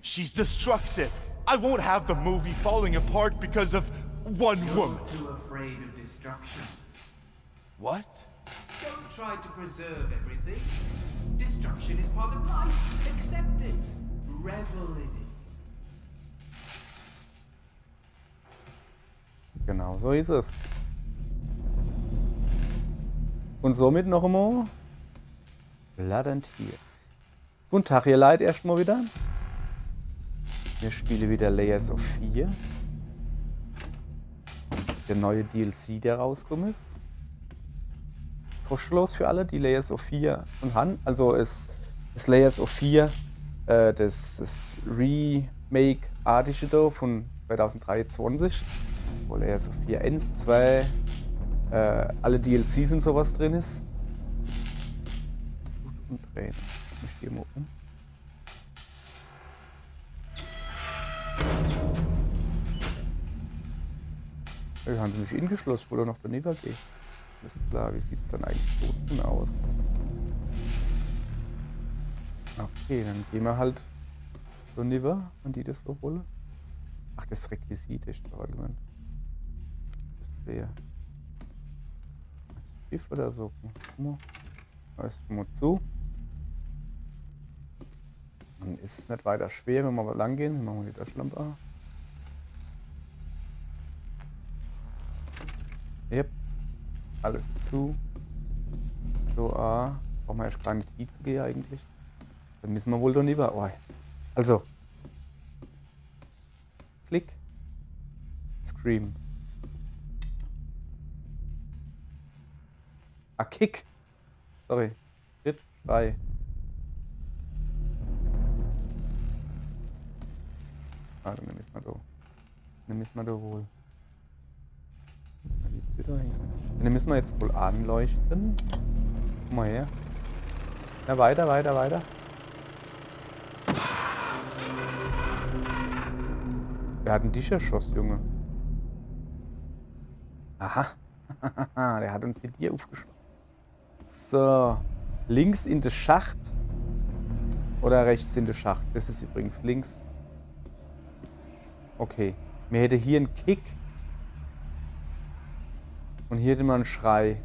She's destructive. I won't have the movie falling apart because of one woman. You're too afraid of destruction. What? Don't try to preserve everything. Destruction is part of life. Accept it. Revel in it. Genau so ist es. Und somit noch einmal Blood and Tears. Guten Tag, ihr Leid, erstmal wieder. Wir spielen wieder Layers of Fear. Der neue DLC, der rausgekommen ist. Kostenlos für alle, die Layers of Fear und haben. Also ist Layers of Fear das Remake-artige da von 2023. Wo Layers of Fear 1, 2, alle DLCs und sowas drin ist. Und drehen. Ich gehe mal um. Ja, haben sie mich ingeschlossen, ich wollte noch daneben gehen. Ist klar, wie sieht es dann eigentlich unten aus? Okay, dann gehen wir halt so rüber, wenn die das so wollen. Ach, das Requisit ist doch irgendwann. Das wäre das Schiff oder so. Guck mal. Da ist schon mal zu. Dann ist es nicht weiter schwer, wenn wir mal lang gehen. Dann machen wir die Taschenlampe an. Yep. Alles zu. So, brauchen wir erst gar nicht hinzugehen eigentlich. Dann müssen wir wohl da lieber. Oh. Also. Klick. Scream. Kick. Sorry. Schritt 2. Dann müssen wir da. Dann müssen wir da wohl. Den müssen wir jetzt wohl anleuchten. Guck mal her. Ja, weiter, weiter, weiter. Wer hat denn dich erschossen, Junge? Aha. Der hat uns die Tier aufgeschossen. So. Links in den Schacht. Oder rechts in den Schacht. Das ist übrigens links. Okay. Mir hätte hier einen Kick. Und hier hätte man einen Schrei.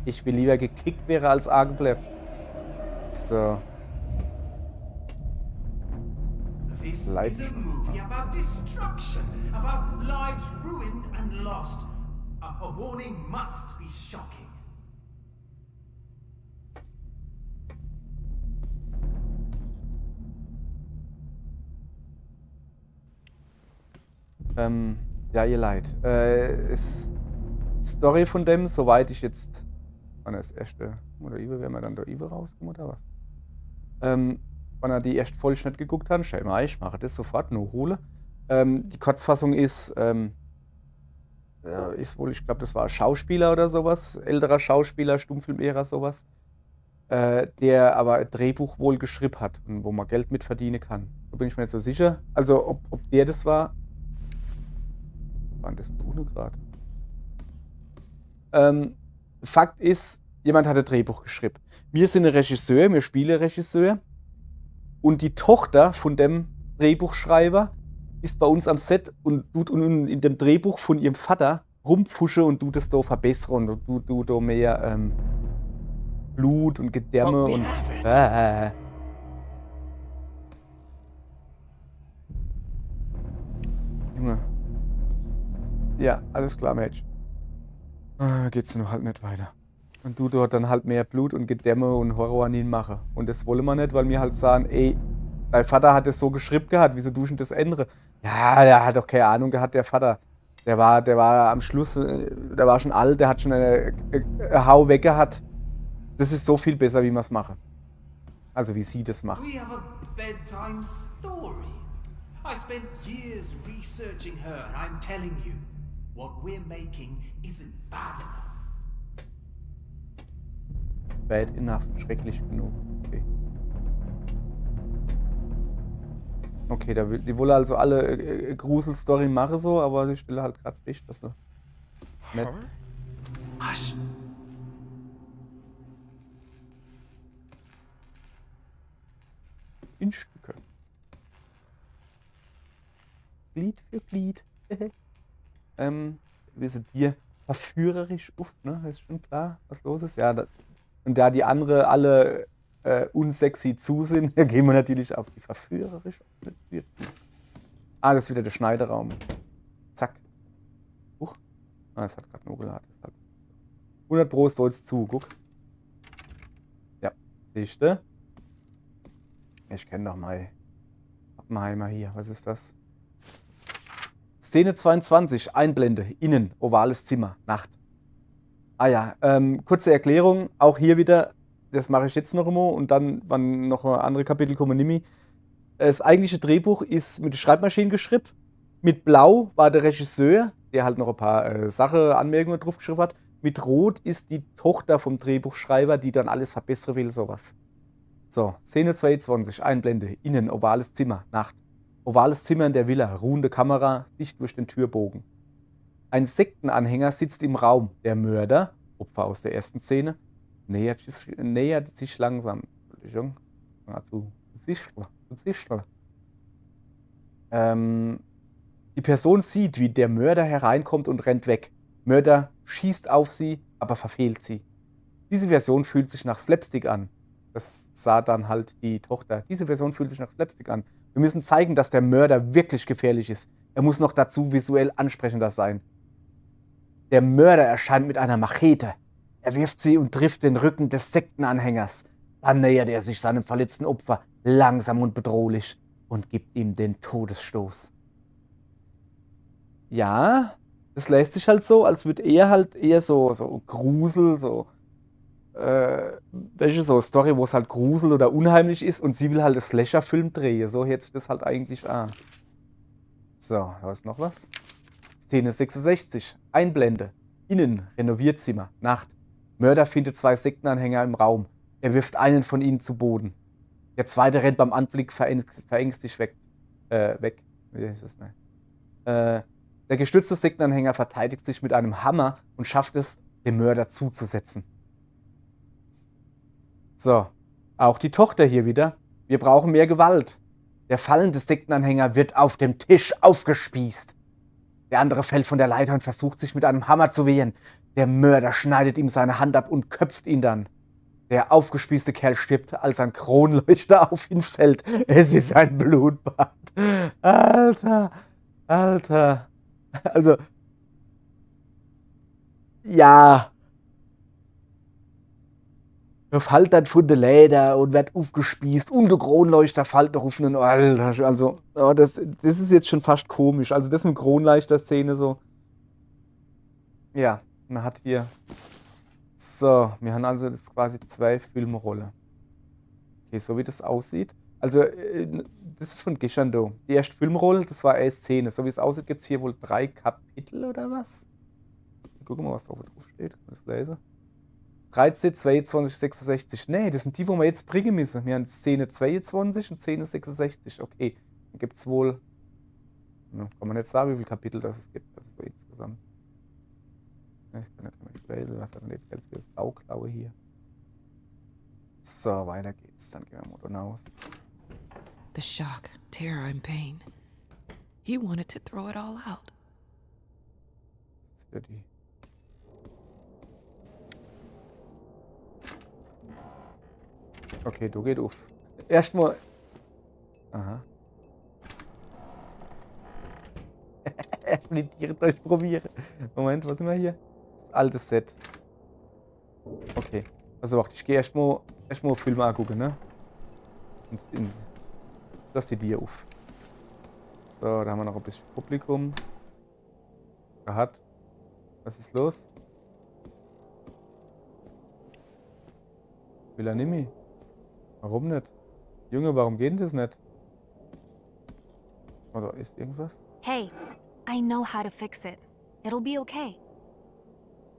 Ich will lieber gekickt wäre als A geblieben. So. This is a movie about destruction, about lives ruined and lost. A warning must be shocking. Ja, ihr Leid. Story von dem, soweit ich jetzt wann das erste oder wenn wir dann da rauskommen oder was? Wenn er die erst voll nicht geguckt hat, schau mal, ich mache das sofort, nur hole. Die Kurzfassung ist wohl, ich glaube, das war ein Schauspieler oder sowas, älterer Schauspieler, Stummfilmära sowas, der aber ein Drehbuch wohl geschrieben hat und wo man Geld mit verdienen kann. Da bin ich mir nicht so sicher. Also ob der das war. Waren das ohne gerade? Fakt ist, jemand hat ein Drehbuch geschrieben. Wir sind ein Regisseur, wir spielen Regisseur. Und die Tochter von dem Drehbuchschreiber ist bei uns am Set und tut in dem Drehbuch von ihrem Vater rumpfusche und tut das da verbessern und tut da mehr Blut und Gedärme und. Junge. Ja, alles klar, Mädchen. Geht's noch halt nicht weiter. Und du dort dann halt mehr Blut und Gedämme und Horror an ihn machen. Und das wollen wir nicht, weil wir halt sagen, ey, dein Vater hat es so geschrieben gehabt, wieso duschen das ändere? Ja, der hat doch keine Ahnung gehabt, der Vater. Der war am Schluss, der war schon alt, der hat schon eine Hau weg gehabt. Das ist so viel besser, wie wir es machen. Also wie sie das macht. We have a bedtime story. I spent years researching her, and I'm telling you, what we're making isn't bad enough. Bad enough, schrecklich genug. Okay. Okay, die wollen also alle Gruselstory machen so, aber ich will halt gerade nicht, dass sie nicht. Hush! In Stücke. Glied für Glied. Wir sind hier verführerisch, ne? Ist schon klar, was los ist. Ja, und da die andere alle unsexy zu sind, gehen wir natürlich auf die verführerisch. Ah, das ist wieder der Schneideraum. Zack. Huch. Ah, es hat gerade nur geladen. 100 Pro ist jetzt zu, guck. Ja, siehst du? Ich kenne doch mal Pappenheimer hier. Was ist das? Szene 22, Einblende, innen, ovales Zimmer, Nacht. Ah ja, kurze Erklärung, auch hier wieder, das mache ich jetzt noch immer und dann, wann noch andere Kapitel kommen, nimm ich. Das eigentliche Drehbuch ist mit der Schreibmaschine geschrieben. Mit Blau war der Regisseur, der halt noch ein paar Anmerkungen drauf geschrieben hat. Mit Rot ist die Tochter vom Drehbuchschreiber, die dann alles verbessern will, sowas. So, Szene 22, Einblende, innen, ovales Zimmer, Nacht. Ovales Zimmer in der Villa, ruhende Kamera, Sicht durch den Türbogen. Ein Sektenanhänger sitzt im Raum. Der Mörder, Opfer aus der ersten Szene, nähert sich langsam. Entschuldigung. Die Person sieht, wie der Mörder hereinkommt und rennt weg. Mörder schießt auf sie, aber verfehlt sie. Diese Version fühlt sich nach Slapstick an. Das sah dann halt die Tochter. Diese Version fühlt sich nach Slapstick an. Wir müssen zeigen, dass der Mörder wirklich gefährlich ist. Er muss noch dazu visuell ansprechender sein. Der Mörder erscheint mit einer Machete. Er wirft sie und trifft den Rücken des Sektenanhängers. Dann nähert er sich seinem verletzten Opfer langsam und bedrohlich und gibt ihm den Todesstoß. Ja, das lässt sich halt so, als würde er halt eher so Grusel, welche so Story, wo es halt Grusel oder unheimlich ist und sie will halt einen Slasher-Film drehen. So hört sich das halt eigentlich an. So, da ist noch was. Szene 66. Einblende. Innen, Renovierzimmer, Nacht. Mörder findet 2 Sektenanhänger im Raum. Er wirft einen von ihnen zu Boden. Der zweite rennt beim Anblick verängstigt weg. Wie ist das? Der gestürzte Sektenanhänger verteidigt sich mit einem Hammer und schafft es, dem Mörder zuzusetzen. So, auch die Tochter hier wieder. Wir brauchen mehr Gewalt. Der fallende Sektenanhänger wird auf dem Tisch aufgespießt. Der andere fällt von der Leiter und versucht sich mit einem Hammer zu wehren. Der Mörder schneidet ihm seine Hand ab und köpft ihn dann. Der aufgespießte Kerl stirbt, als ein Kronleuchter auf ihn fällt. Es ist ein Blutbad. Alter. Also, ja. Er fällt dann von der Leder und wird aufgespießt und der Kronleuchter fällt noch auf einen. Alter, also, oh, das ist jetzt schon fast komisch. Also, das mit Kronleuchter-Szene so. Ja, man hat hier. So, wir haben also jetzt quasi 2 Filmrollen. Okay, so wie das aussieht. Also, das ist von Gishando. Die erste Filmrolle, das war eine Szene. So wie es aussieht, gibt es hier wohl 3 Kapitel oder was? Gucken wir mal, was da drauf steht. Kann ich das lesen? 13, 22, 66. Nee, das sind die, wo wir jetzt bringen müssen. Wir haben Szene 22 und Szene 66. Okay, dann gibt es wohl. Ja, kann man nicht sagen, wie viele Kapitel das es gibt. Das ist so insgesamt. Ich kann nicht lesen, was hat denn das Geld für Sauklaue hier? So, weiter geht's. Dann gehen wir mal hinaus. The shock, terror, and pain. He wanted to throw it all out. Das ist für die. Okay, du geht auf. Erstmal. Aha. Die Tiere durchprobieren. Moment, was sind wir hier? Das alte Set. Okay. Also warte, ich gehe erstmal Filme angucken, ne? Lass die Tiere auf. So, da haben wir noch ein bisschen Publikum. Was ist los? Will er nicht mehr? Warum nicht? Junge, warum geht das nicht? Oder ist irgendwas? Hey, I know how to fix it. It'll be okay.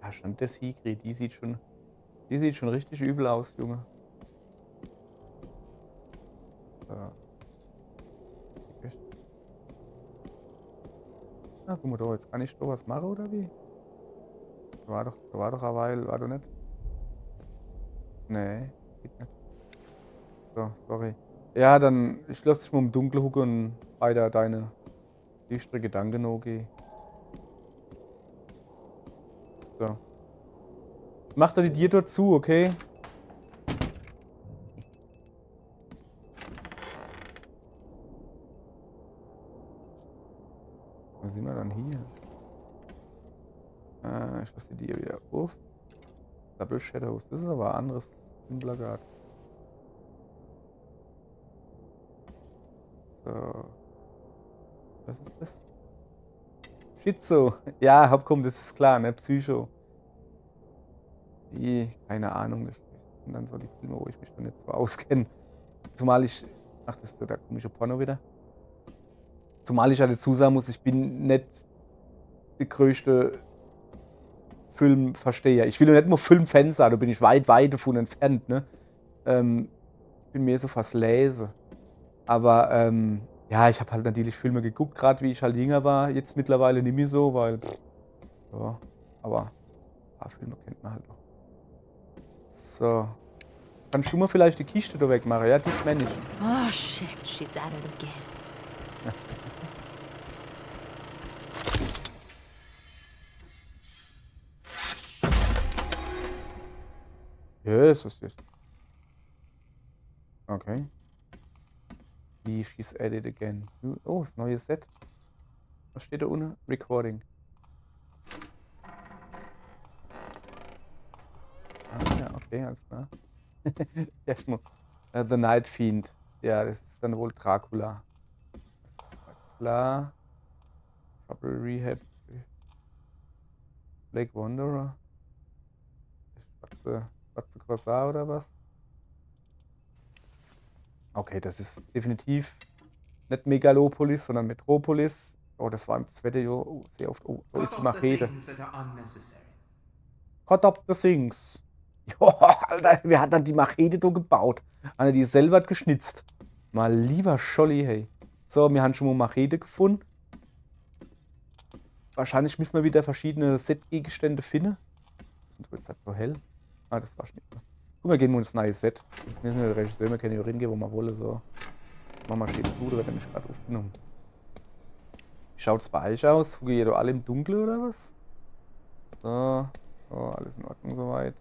Ja, schon der Sigrid, die sieht schon richtig übel aus, Junge. So. Na, guck mal da, jetzt kann ich da was machen, oder wie? Da war doch eine Weile, war doch nicht? Nee, geht nicht. So, sorry. Ja, dann, ich lasse dich mal im Dunkeln hucken und weiter deine Düstere Gedanken okay. So. Mach da die Tür dort zu, okay? Was sind wir dann hier? Ich lasse die hier wieder auf. Double Shadows. Das ist aber ein anderes Plakat. So. Was ist das? Schizo. Ja, komm, das ist klar, ne? Psycho. Keine Ahnung. Das sind dann so die Filme, wo ich mich dann nicht so auskenne. Zumal ich. Ach, das ist der komische Porno wieder. Zumal ich halt dazu sagen muss, ich bin nicht die größte Filmversteher. Ich will ja nicht nur Filmfan sein, da bin ich weit davon entfernt, ne? Ich bin mehr so fast Lese. Aber ja, ich habe halt natürlich Filme geguckt, gerade wie ich halt jünger war. Jetzt mittlerweile nicht mehr so, weil ja, aber ein paar Filme kennt man halt noch. So. Kannst du mal vielleicht die Kiste da wegmachen? Ja, die ist männlich. Oh shit, she's at it again. Yes, yes. Okay. Wie she's at it again. Oh, das neue Set. Was steht da unten? Recording. Ah ja, okay, alles klar. Erstmal. The Night Fiend. Ja, das ist dann wohl Dracula. Das ist Dracula. Trouble Rehab. Blake Wanderer. Schwarze Quasar oder was? Okay, das ist definitiv nicht Megalopolis, sondern Metropolis. Oh, das war im zweiten Jahr sehr oft. Oh, da ist die Machete. Cut up the things. Jo, Alter, wer hat dann die Machete da gebaut? Einer, die selber hat geschnitzt. Mal lieber Scholli, hey. So, wir haben schon mal Machete gefunden. Wahrscheinlich müssen wir wieder verschiedene Set-Gegenstände finden. Und jetzt halt so hell. Ah, das war nicht mehr. Guck mal, gehen wir ins neue Set. Jetzt müssen wir den Regisseur, wir können hier hingehen, wo wir wollen. So. Mama steht zu, da wird nämlich gerade aufgenommen. Wie schaut es bei euch aus? Guckt ihr da alle im Dunkeln oder was? So. Oh, alles in Ordnung soweit.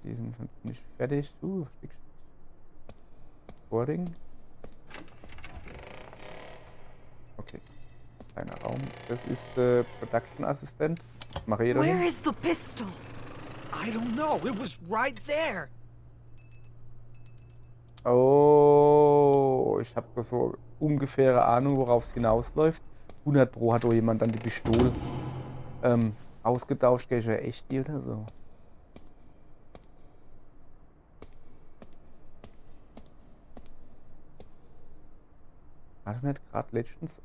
Die sind schon ziemlich fertig. Recording. Okay. Kleiner Raum. Das ist der Production Assistent. Was mache ich da? Where is the pistol? I don't know. It was right there. Oh, ich habe da so ungefähre Ahnung, worauf es hinausläuft. 100 Pro hat doch jemand dann die Pistole ausgetauscht, gell? Ist ja echt die oder so. War das nicht gerade letztens,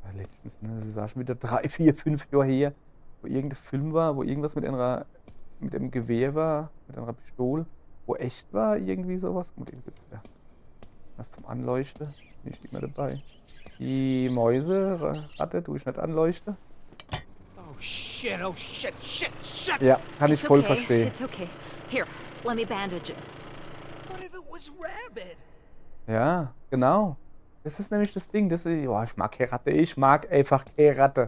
ne? Das ist auch schon wieder 3, 4, 5 Jahre her, wo irgendein Film war, wo irgendwas mit einem Gewehr war, mit einer Pistole, wo echt war, irgendwie sowas. Gut, eben gibt's wieder was zum Anleuchten. Bin ich immer dabei. Die Mäuse, Ratte, tue ich nicht anleuchten. Oh shit, shit. Ja, kann ich It's voll okay. verstehen. It's okay. Here, let me bandage it. What if it was Rabbit? Ja, genau. Das ist nämlich das Ding. Das ist, oh, ich mag keine Ratte. Ich mag einfach keine Ratte.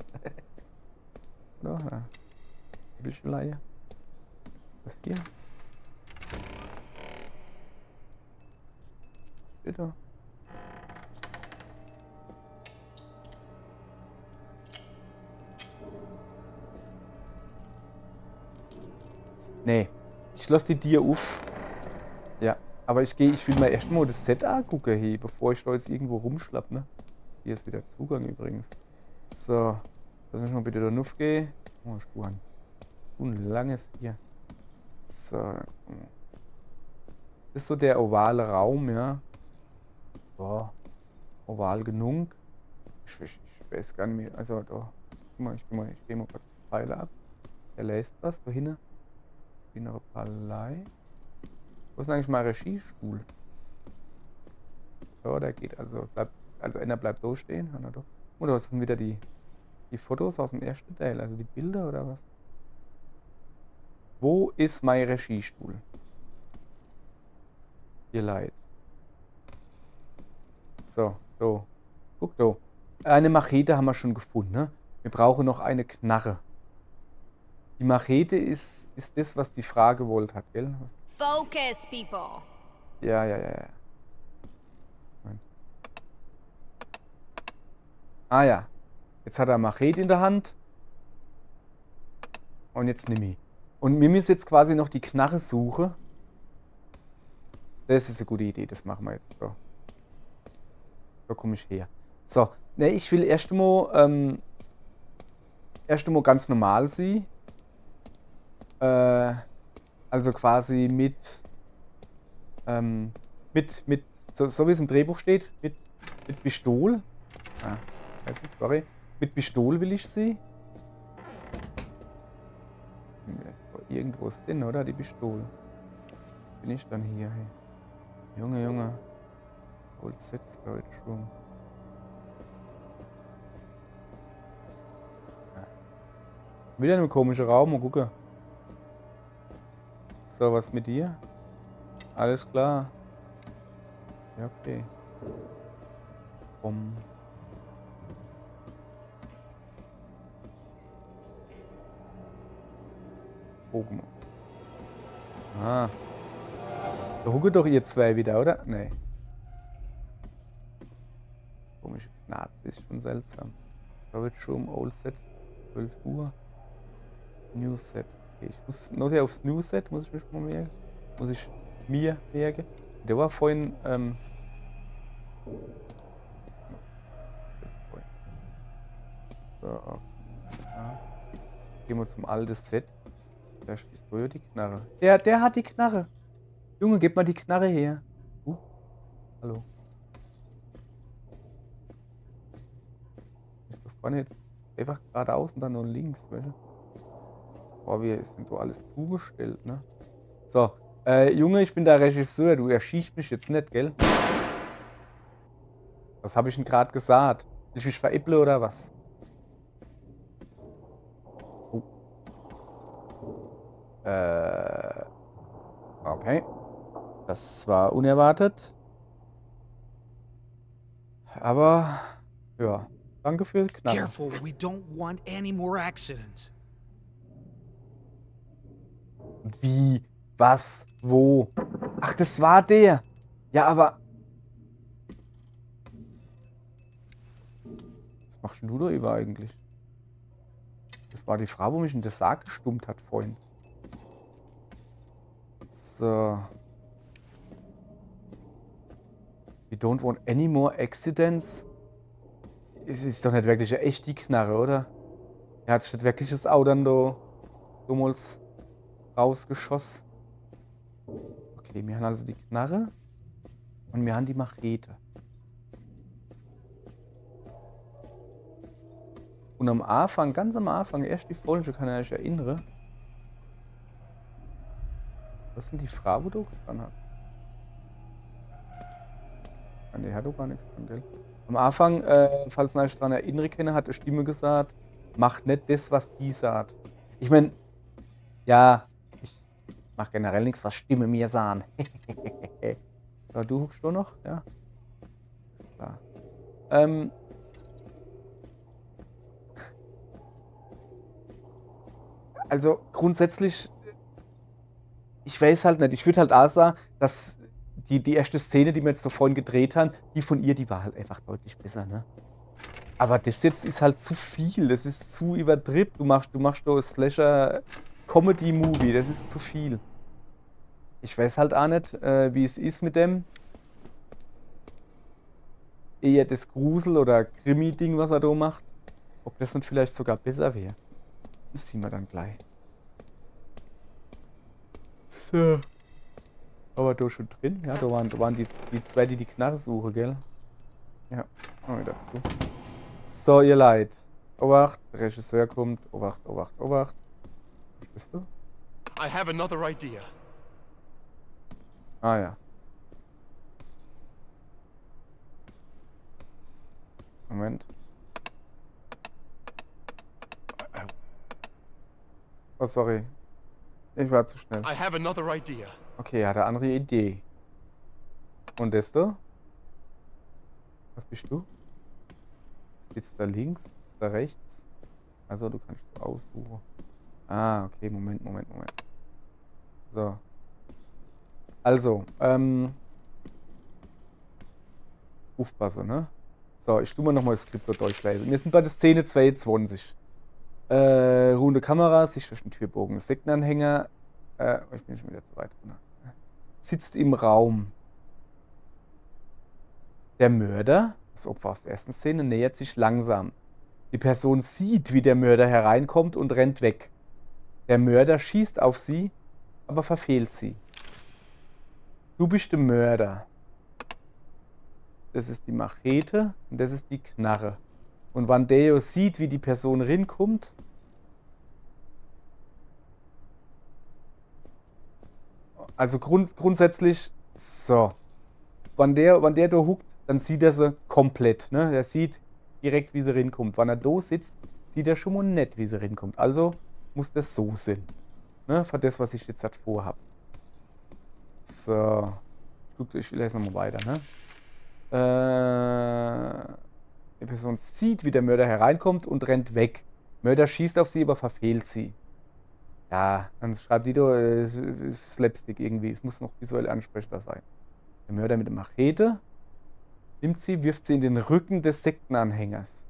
Oder? Ja. Bildschirmleihe. Was ist das hier? Steht da? Nee. Ich lasse die Tier auf. Ja. Aber ich will mal erstmal das Set angucken, hey, bevor ich da jetzt irgendwo rumschlapp, ne? Hier ist wieder Zugang übrigens. So. Lass mich mal bitte da aufgehen. Oh, Spuren. Ein langes hier. So. Das ist so der ovale Raum, ja. Boah. Oval genug. Ich weiß gar nicht mehr. Also da. Guck mal, ich gehe mal kurz die Pfeile ab. Er lässt was da hinten. Innere Palei. Wo ist denn eigentlich mein Regiestuhl? So, der geht also. Einer bleibt da stehen. Oder was sind wieder die Fotos aus dem ersten Teil? Also die Bilder oder was? Wo ist mein Regiestuhl? Ihr Leid. So, da. Guck da. eine Machete haben wir schon gefunden, ne? Wir brauchen noch eine Knarre. Die Machete ist das, was die Frau gewollt hat, gell? Focus, people. Ja. Moment. Ah ja. Jetzt hat er Machete in der Hand. Und jetzt nimm ich. Und wir müssen jetzt quasi noch die Knarre suchen. Das ist eine gute Idee, das machen wir jetzt so. So komme ich her. So, ne, ich will erst einmal ganz normal sie. Also quasi mit so wie es im Drehbuch steht, mit Pistol. Ah, weiß nicht, sorry. Mit Pistol will ich sie. Das ist irgendwo Sinn, oder? Die Pistole. Bin ich dann hier? Hey. Junge. Old Set Storage Room. Ja. Wieder in einem komischen Raum, mal gucken. So, was mit dir? Alles klar. Ja, okay. Bogen. Ah. Da huckt doch ihr zwei wieder, oder? Nee. Komische Gnade, ist schon seltsam. Storage Room, Old Set, 12 Uhr. New Set. Okay, ich muss noch aufs New Set, muss ich mich mal merken. Muss ich mir merken. Der war vorhin, so, okay. Ja. Gehen wir zum alten Set. Da schließt du ja die Knarre. Der hat die Knarre. Junge, gib mal die Knarre her. Hallo. Ist doch vorne jetzt einfach geradeaus und dann nur links, weißt du? Boah, wir sind doch alles zugestellt, ne? So, Junge, ich bin der Regisseur. Du erschießt mich jetzt nicht, gell? Was habe ich denn gerade gesagt? Will ich mich veräppeln oder was? Okay. Das war unerwartet. Aber, ja. Danke für Knarre. Careful, we don't want any more accidents. Wie? Was? Wo? Ach, das war der. Ja, aber... Was machst denn du da über eigentlich? Das war die Frau, wo mich in der Sarg gestummt hat vorhin. So. We don't want any more accidents. Es ist doch nicht wirklich eine echte Knarre, oder? Er hat sich nicht wirklich das Auto dann da damals rausgeschossen. Okay, wir haben also die Knarre und wir haben die Machete. Und am Anfang, ganz am Anfang, erst die Folge, kann ich mich erinnern. Was sind die Frau, wo du gestanden hast? Ne, hat doch gar nichts gestanden, gell? Am Anfang, falls ich mich daran erinnern kann, hat eine Stimme gesagt, macht nicht das, was die sagt. Ich meine, ja, ich mach generell nichts, was Stimme mir sagen. Aber du huckst schon noch, ja? Klar. Also grundsätzlich, ich weiß halt nicht, ich würde halt auch sagen, dass die erste Szene, die wir jetzt so vorhin gedreht haben, die von ihr, die war halt einfach deutlich besser, ne? Aber das jetzt ist halt zu viel, das ist zu übertrieben. Du machst so Slasher-Comedy-Movie, das ist zu viel. Ich weiß halt auch nicht, wie es ist mit dem. Eher das Grusel- oder Krimi-Ding, was er da macht. Ob das nicht vielleicht sogar besser wäre. Das sehen wir dann gleich. So. Aber da schon drin? Ja, da waren die zwei, die Knarre suchen, gell? Ja, machen wir dazu. So, ihr Leid. Obacht, der Regisseur kommt. Obacht. Bist du? I have another idea. Ah ja. Moment. Oh, sorry. Ich war zu schnell. I have another idea. Okay, er hat eine andere Idee. Und das da? Was bist du? Sitzt da links? Da rechts? Also du kannst so aussuchen. Ah, okay, Moment. So. Also, aufpassen, ne? So, ich tue mal nochmal das Skript dort durchlesen. Wir sind bei der Szene 22. Ruhende Kamera, sich durch den Türbogen. Sektenanhänger, ich bin schon wieder zu weit runter. Sitzt im Raum. Der Mörder, das Opfer aus der ersten Szene, nähert sich langsam. Die Person sieht, wie der Mörder hereinkommt und rennt weg. Der Mörder schießt auf sie, aber verfehlt sie. Du bist der Mörder. Das ist die Machete und das ist die Knarre. Und wenn der sieht, wie die Person rinkommt, also grundsätzlich, so, wenn der da huckt, dann sieht er sie komplett. Ne? Er sieht direkt, wie sie rinkommt. Wenn er da sitzt, sieht er schon mal nicht, wie sie rinkommt. Also muss das so sein. Ne? Für das, was ich jetzt halt vorhabe. So, ich lese nochmal weiter. Ne? Die Person sieht, wie der Mörder hereinkommt und rennt weg. Mörder schießt auf sie, aber verfehlt sie. Ja, dann schreibt die da, Slapstick irgendwie. Es muss noch visuell ansprechbar sein. Der Mörder mit der Machete nimmt sie, wirft sie in den Rücken des Sektenanhängers.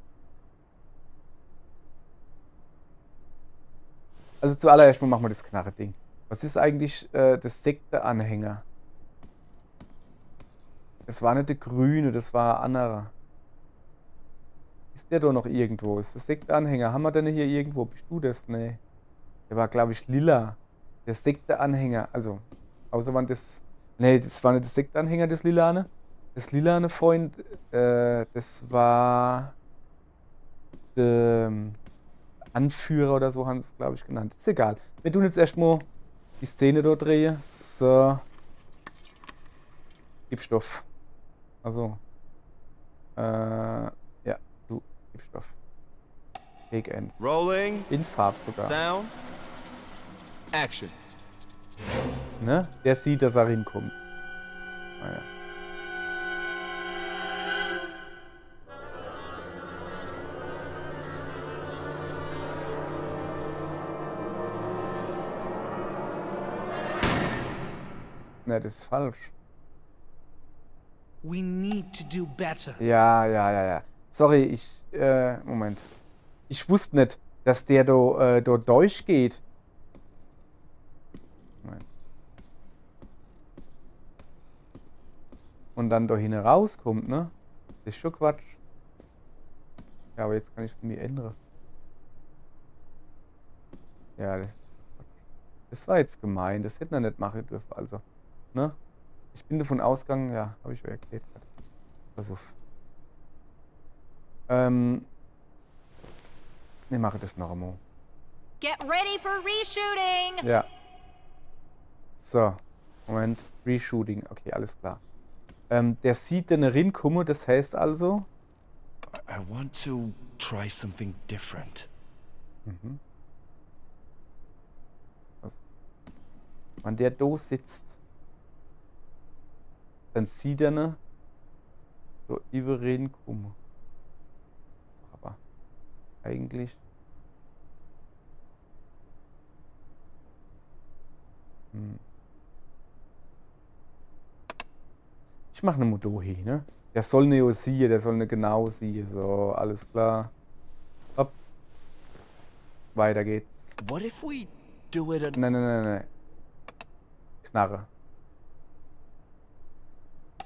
Also zuallererst mal machen wir das Knarre-Ding. Was ist eigentlich das Sektenanhänger? Das war nicht der Grüne, das war ein anderer. Ist der doch noch irgendwo? Ist das Sektenanhänger? Haben wir denn hier irgendwo? Bist du das? Nee. Der war, glaube ich, lila. Der Sektenanhänger. Also, außer wann das... Nee, das war nicht das Sektenanhänger, das Lilane. Das lilane Freund, das war... der Anführer oder so haben sie es, glaube ich, genannt. Ist egal. Wir tun jetzt erstmal die Szene dort drehen. So. Gipsstoff. Also. Ja, du. Gipsstoff. Big Ends. Rolling. In Farb sogar. Sound. Action. Ne? Der sieht, dass er hinkommt. Naja. Ne, das ist falsch. We need to do better. Ja. Sorry, Moment. Ich wusste nicht, dass der da durchgeht. Moment. Und dann da hinten rauskommt, ne? Das ist schon Quatsch. Ja, aber jetzt kann ich es mir ändern. Ja, das ist Quatsch. Das war jetzt gemein. Das hätte man nicht machen dürfen, also. Ne? Ich bin davon ausgegangen, ja, habe ich euch erklärt. Pass auf. Ich mache das noch einmal. Get ready for reshooting! Ja. So, Moment. Reshooting. Okay, alles klar. Der sieht den Rinkumme, das heißt also. I want to try something different. Mhm. Also, wenn der da sitzt, dann sieht er ne so über Rinkumme. Ist doch aber eigentlich. Ich mache eine Modohi, ne? Der soll ne sehen, der soll ne genau sehen. So, alles klar. Hopp. Weiter geht's. What if we do it? Nein. Knarre.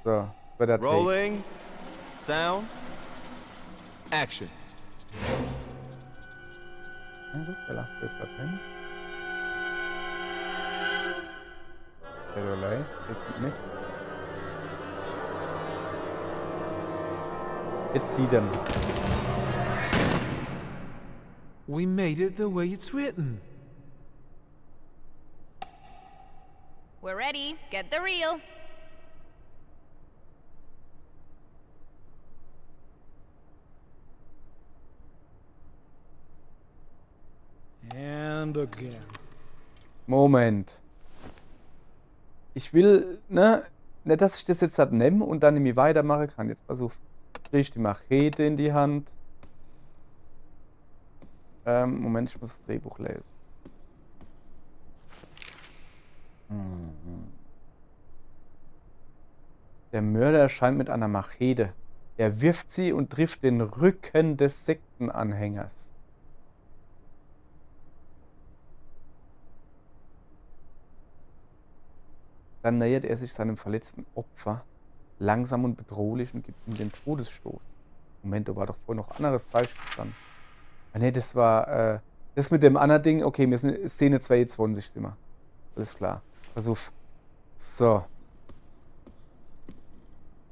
So, bei der Take. Rolling. Sound. Action. Ja, gut, der lacht jetzt halt hin. Der leist, jetzt mit. Jetzt sieht er mich. We made it the way it's written. We're ready. Get the reel. And again. Moment. Ich will, ne, nicht, dass ich das jetzt halt nehme und dann irgendwie weitermachen kann. Jetzt pass auf. Krieg ich die Machete in die Hand. Moment, ich muss das Drehbuch lesen. Der Mörder erscheint mit einer Machete. Er wirft sie und trifft den Rücken des Sektenanhängers. Dann nähert er sich seinem verletzten Opfer langsam und bedrohlich und gibt ihm den Todesstoß. Moment, da war doch vorher noch anderes Zeichen dran. Ah ne, das war das mit dem anderen Ding. Okay, wir sind Szene 22 sind wir. Alles klar. Versuch. So.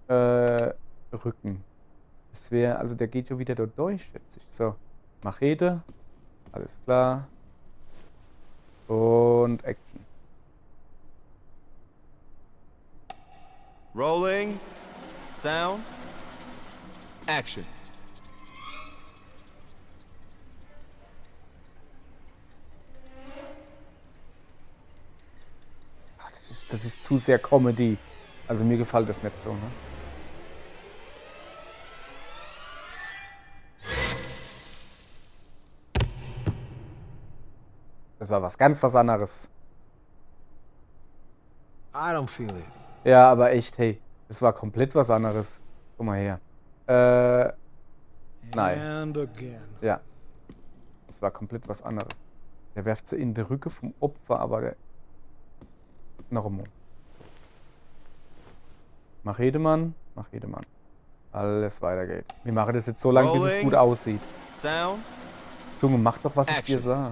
Rücken. Das wäre, also der geht ja wieder dort durch, schätze ich. So. Machete. Alles klar. Und Action. Rolling. Sound. Action. Ach, das ist zu sehr Comedy. Also mir gefällt das nicht so, ne? Das war was anderes. I don't feel it. Ja, aber echt, hey, das war komplett was anderes. Guck mal her. Nein. And again. Ja. Das war komplett was anderes. Der werft sie in die Rücke vom Opfer, aber der... Noch einmal. Machete-Mann. Alles weitergeht. Wir machen das jetzt so lange, bis es gut aussieht. Sound. Zunge, mach doch, was ich dir Action. sah.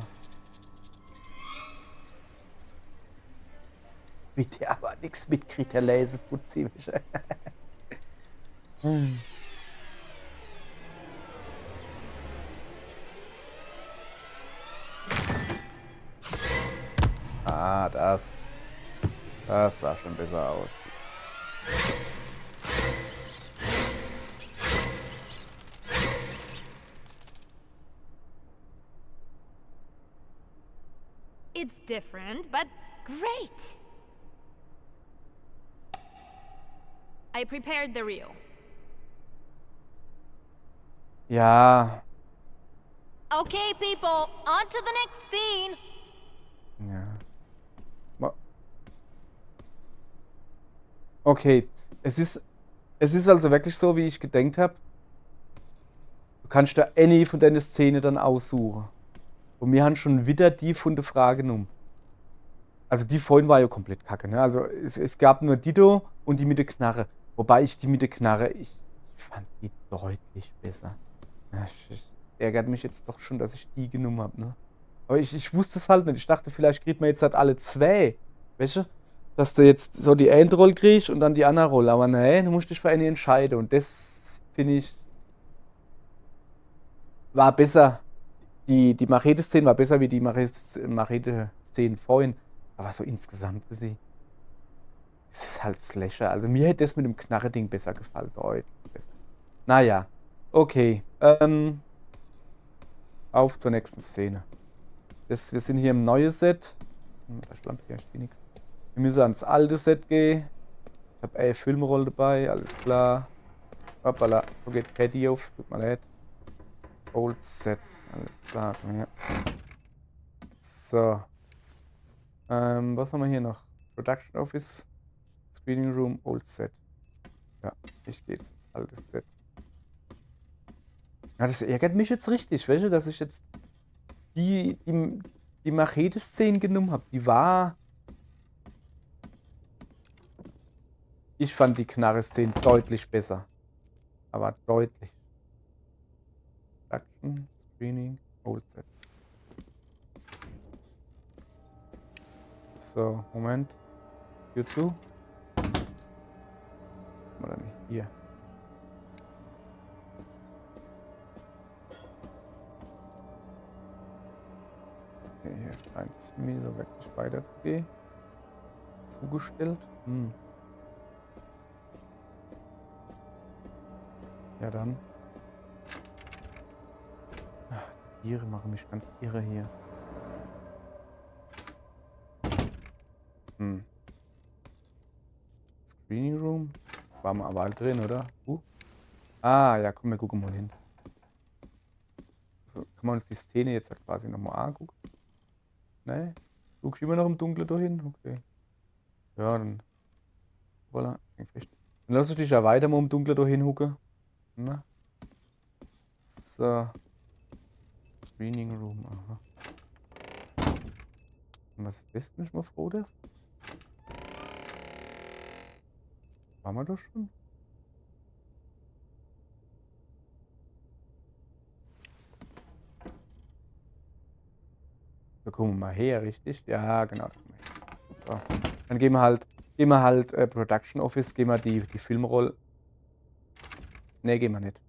Bitte aber nichts mitkriegt, der Laserfuzzi. Ah, das sah schon besser aus. It's different, but great. I prepared the reel. Ja, Okay, people, on to the next scene. ja. Okay, es ist also wirklich so, wie ich gedacht habe. Du kannst da any von deiner Szene dann aussuchen. Und wir haben schon wieder die von der Frage genommen. Also die vorhin war ja komplett kacke, ne? Also es gab nur Dido und die mit der Knarre. Wobei ich die mit der Knarre, ich fand die deutlich besser. Ja, es ärgert mich jetzt doch schon, dass ich die genommen habe, ne? Aber ich wusste es halt nicht. Ich dachte, vielleicht kriegt man jetzt halt alle zwei. Weißt du? Dass du jetzt so die eine Rolle kriegst und dann die andere Rolle. Aber nein, du musst dich für eine entscheiden. Und das, finde ich, war besser. Die Machete-Szene war besser wie die Machete-Szene vorhin. Aber so insgesamt gesehen, es ist halt Slasher. Also mir hätte das mit dem Knarre-Ding besser gefallen. Deutlich besser. Naja, okay. Auf zur nächsten Szene. Wir sind hier im neuen Set. Da schlampt hier eigentlich nichts. Wir müssen ans alte Set gehen. Ich habe eine Filmrolle dabei, alles klar. Hoppala, so geht Patty auf, tut mir leid. Old Set, alles klar, komm her. So. Was haben wir hier noch? Production Office, Screening Room, Old Set. Ja, ich gehe jetzt ins alte Set. Ja, das ärgert mich jetzt richtig, weißt du, dass ich jetzt die Machete-Szene genommen habe. Die war... Ich fand die Knarre-Szene deutlich besser. Aber deutlich. Production, Screening, Old Set. So, Moment. Tür zu. Oder nicht? Hier. Okay, hier scheint es mir so wirklich weiterzugehen. Zugestellt. Ja dann. Ach, die Tiere machen mich ganz irre hier. Screening Room. Waren wir aber halt drin, oder? Ah, ja, komm, wir gucken mal hin. So, kann man uns die Szene jetzt quasi nochmal angucken. Ne? Guckst du immer noch im Dunkeln dahin? Okay. Ja, dann. Voilà. Dann lass ich dich ja weiter mal im Dunkeln dahin hucken. Na? So. Screening Room, aha. Und was ist das, wenn ich mal froh darf? Waren wir doch schon? Da kommen wir mal her, richtig? Ja, genau. So. Dann gehen wir halt Production Office, gehen wir die Filmrolle. Ne, gehen wir nicht.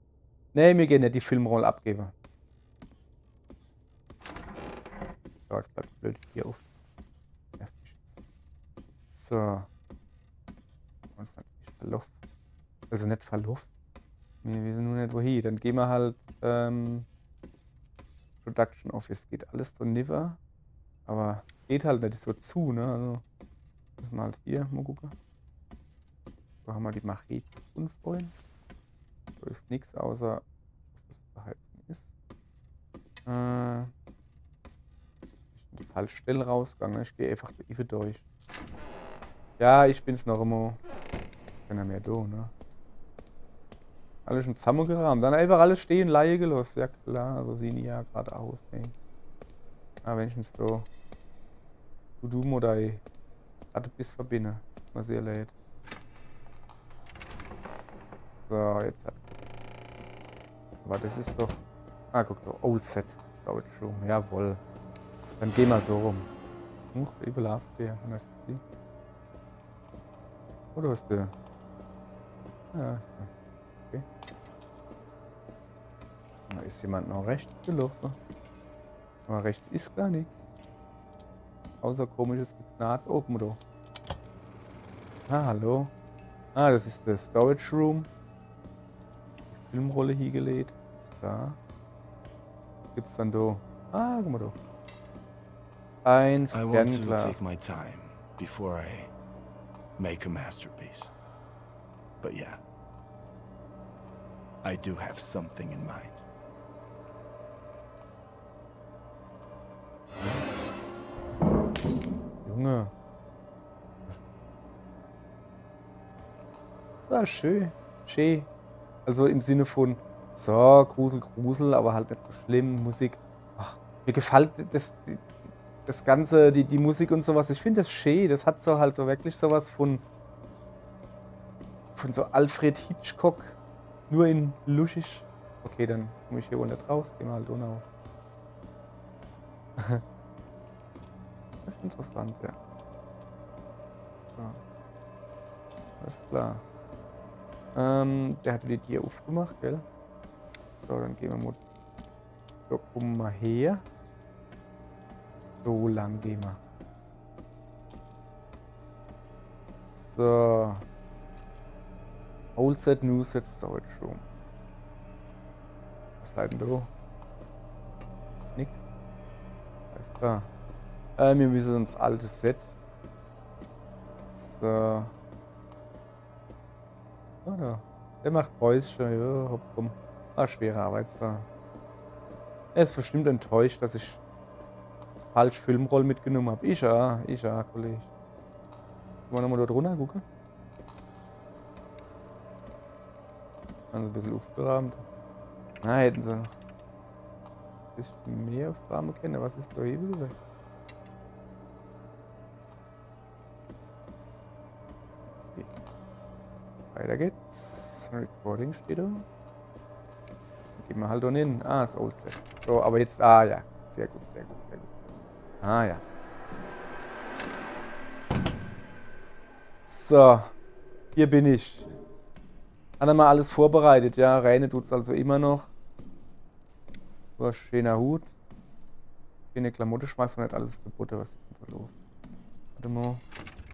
Ne, wir gehen nicht die Filmrolle abgeben. So, jetzt bleibt blöd hier auf. So. Uns natürlich verlaufen. Also nicht verlaufen. Wir wissen nur nicht wohin. Dann gehen wir halt Production Office. Geht alles so niver. Aber geht halt nicht so zu, ne? Also müssen wir halt hier mal gucken. So haben wir die Machete gefunden vorhin. So ist nichts außer dass da Heizung ist. Ich bin die falsche Stelle rausgegangen. Ich gehe einfach durch. Ja, ich bin's noch immer. Ist keiner mehr da, ne? Alles schon zusammengerahmt. Dann einfach alles stehen, Laie gelassen. Ja klar, so sehen die ja gerade aus, ey. Ah, wenn ich uns da du modai hatte bis verbinde. Mal sehr leid. So, jetzt hat. Aber das ist doch. Ah, guck doch. Old Set. Storage Room. Jawohl. Dann gehen wir so rum. Evil Affair. Was ist sie? Oder hast du? Ja, ist da. Okay. Da ist jemand noch rechts gelaufen. Aber rechts ist gar nichts. Außer komisches Geknarz. Oh, guck mal da. Ah, hallo. Ah, das ist der Storage Room. Die Filmrolle hier gelegt. Ist klar. Was gibt's dann da? Ah, guck mal da. Ein I want to Fernglas. take my time before I make a masterpiece. But yeah, I do have something in mind. Junge. So, schön. Schön. Also im Sinne von, so, Grusel, Grusel, aber halt nicht so schlimm. Musik. Ach, mir gefällt das Ganze, die Musik und sowas. Ich finde das schön. Das hat so halt so wirklich sowas von so Alfred Hitchcock. Nur in luschig. Okay, dann komme ich hier wohl nicht raus. Gehen wir halt ohne aus. Das ist interessant, ja. So. Alles klar. Der hat die Tür aufgemacht, gell? So, dann gehen wir mal. So, kommen wir her. So lang gehen wir. So. Old Set, New Set, Storage Room. Was leiten da? Nix. Alles klar. Wir müssen uns altes Set. So. Oh, da. Der macht Päuschen. Ja, hopp, komm. Ah, schwere Arbeitstag. Er ist bestimmt enttäuscht, dass ich falsch Filmroll mitgenommen habe. Ich ja, Kollege. Wollen wir nochmal dort runter gucken? Also ein bisschen aufgeräumt. Na, hätten sie noch ein bisschen mehr aufräumen können. Was ist da hier wieder? Okay. Weiter geht's. Recording steht da. Gehen wir halt da hin. Ah, das Old Set. So, aber jetzt, ah ja. Sehr gut, sehr gut, sehr gut. Ah ja. So. Hier bin ich. Hat er mal alles vorbereitet, ja. Reine tut's also immer noch. So, schöner Hut. Schöne Klamotte, schmeißt man nicht alles auf die Butter. Was ist denn da los? Warte mal.